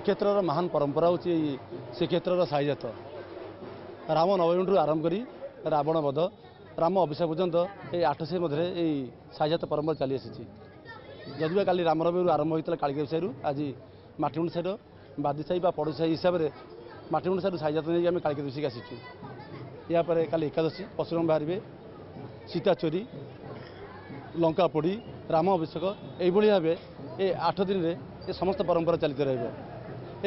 श्रीक्षेत्र महान परंपरा हूँ श्रीक्षेत्र साईजात राम नवमी ठूँ आरंभ कर रावण वध राम अभिषेक पर्यंत ये 800 मध्य साईजात परंपरा चली आसी जदिव काली राम नवमी आरंभ होता कालिका साई आज माटीमुंड साई बादी साई पड़ोसी साई हिसाब से माटीमुंड साई साईजात नहीं आम कालिका देवी आसीचु यापर काली एकादशी परशुराम बाहर सीता चोरी लंका पोड़ी राम अभिषेक यही भाव ये 8 दिन में ये समस्त परंपरा चलित रही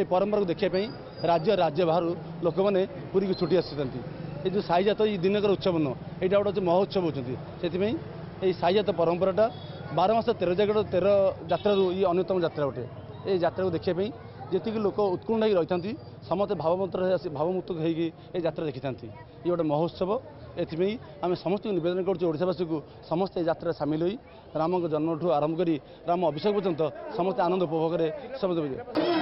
परंपरा को देखापी राज्य राज्य बाहर लोक मैंने पूरी की छुट्टी आसी ये जो साईजात ये दिनकर उत्सव नुह यहाँ गोटे महोत्सव होती से साईजात परंपराटा 12 मास 13 जगह 13 यात्रु ये अन्यतम यात्रा गोटे ये यात्रा को देखापी जी लोक उत्कुंड हो रही समस्त भावमुक्त होगी यात्रा देखी था ये गोटे महोत्सव एथि आम समस्त निवेदन करोड़ावासी को समस्त यात्रा सामिल हो राम जन्म ठूँ आरंभ कर राम अभिषेक पर्यंत समस्त आनंद उपभोग समस्त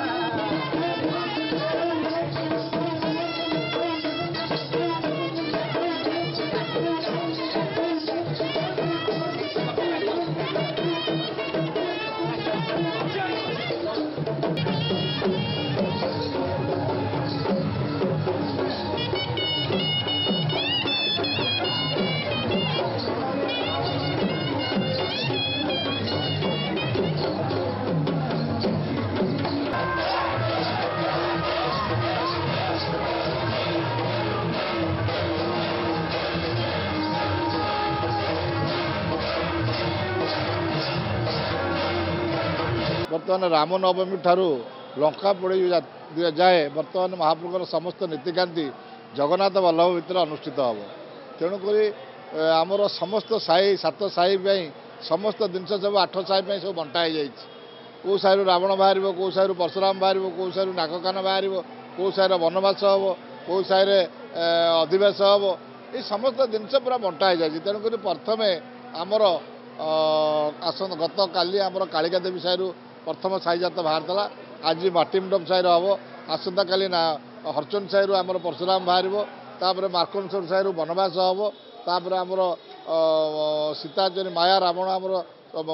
बर्तमान रामनवमी ठारू लंका पोड़ी जाए बर्तमान महाप्रभुर समस्त नीतिकांति जगन्नाथ वल्लभ भितर अनुष्ठित हम तेणुक आमर समस्त साई 7 साई समस्त जिनस सब 8 साई सब बंटा कौ साई रावण बाहर कौ साई परशुराम बाहर कौ साई नागकान बाहर कौ साई वनवास हम कौ साई अधिवास हम ये समस्त जिनस पूरा बंटा तेणुक प्रथमे आमर आसन गत काली आमर कालिका देवी साई प्रथम साईजात बाहर था आज माटीमुंड साई हम आसंता काली ना हरचंद साई आमर परशुराम बाहर तापर मार्कंडेश्वर साई वनवास हम तापर आमर सीताचरी माया रावण आमर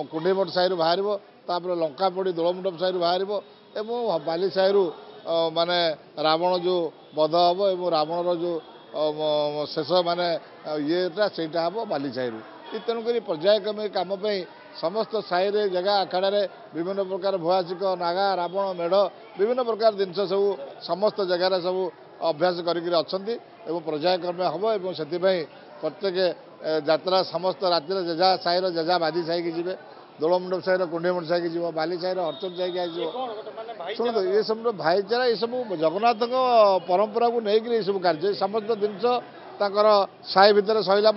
कुंडीमठ साई बाहर तापर लंका पोड़ी दोलमंडप साई बाहर एवं बाली साई माने रावण जो बध हम और रावणर जो शेष माने ये सेटा हम बाली साई तेणुक पर्यायक्रमे कम समस्त साई जगह आखड़ा विभिन्न प्रकार भुआसिक नागा रावण मेढ़ विभिन्न प्रकार जिनस सब समस्त जगार सब अभ्यास करके पर्यायक्रमे हम और से प्रत्येक यात्रा समस्त राति जेजा साई जेजा बादी साई की जी दोलमंडप साई कुंडीमठ साई की जी बाली साई हरचंद साई की आज शुणु ये सब भाईचारा ये सब जगन्नाथ परंपरा को लेकिन सब कार्य समस्त जिनस ताकर साई भितर सैला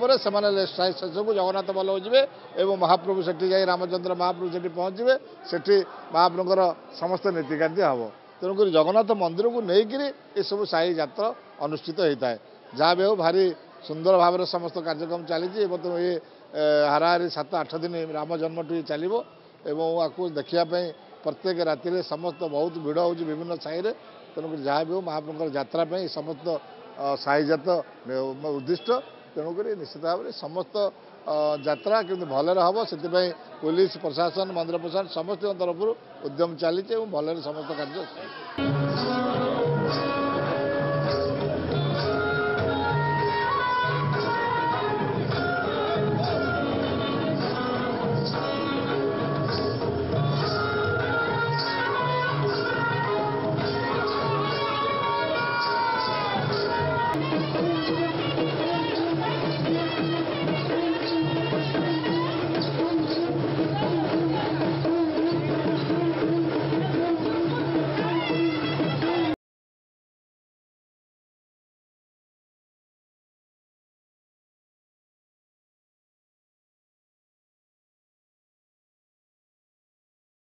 शेष को जगन्नाथ वल्लभ जी और महाप्रभु से जा रामचंद्र महाप्रभु से पहुँचे से महाप्रभुर समस्त नीतिकांति हम तेणुक जगन्नाथ मंदिर को लेकिन ये सब साई यात्रा अनुष्ठित होता है जहाँ भी हो भारी सुंदर भाव समस्त कार्यक्रम चली ये हाराहारी 7-8 दिन राम जन्म टी चलो आपको देखापी प्रत्येक राति समस्त बहुत भिड़ हो विभिन्न साई तेणुक जहाँ भी हो महाप्रभुर यात्रा समस्त साईजात उद्दिष्ट तेणुक निश्चित भाव में समस्त यात्रा कि भलरे हम से पुलिस प्रशासन मंदिर प्रशासन समस्त तरफ उद्यम चली भलरे समस्त कार्य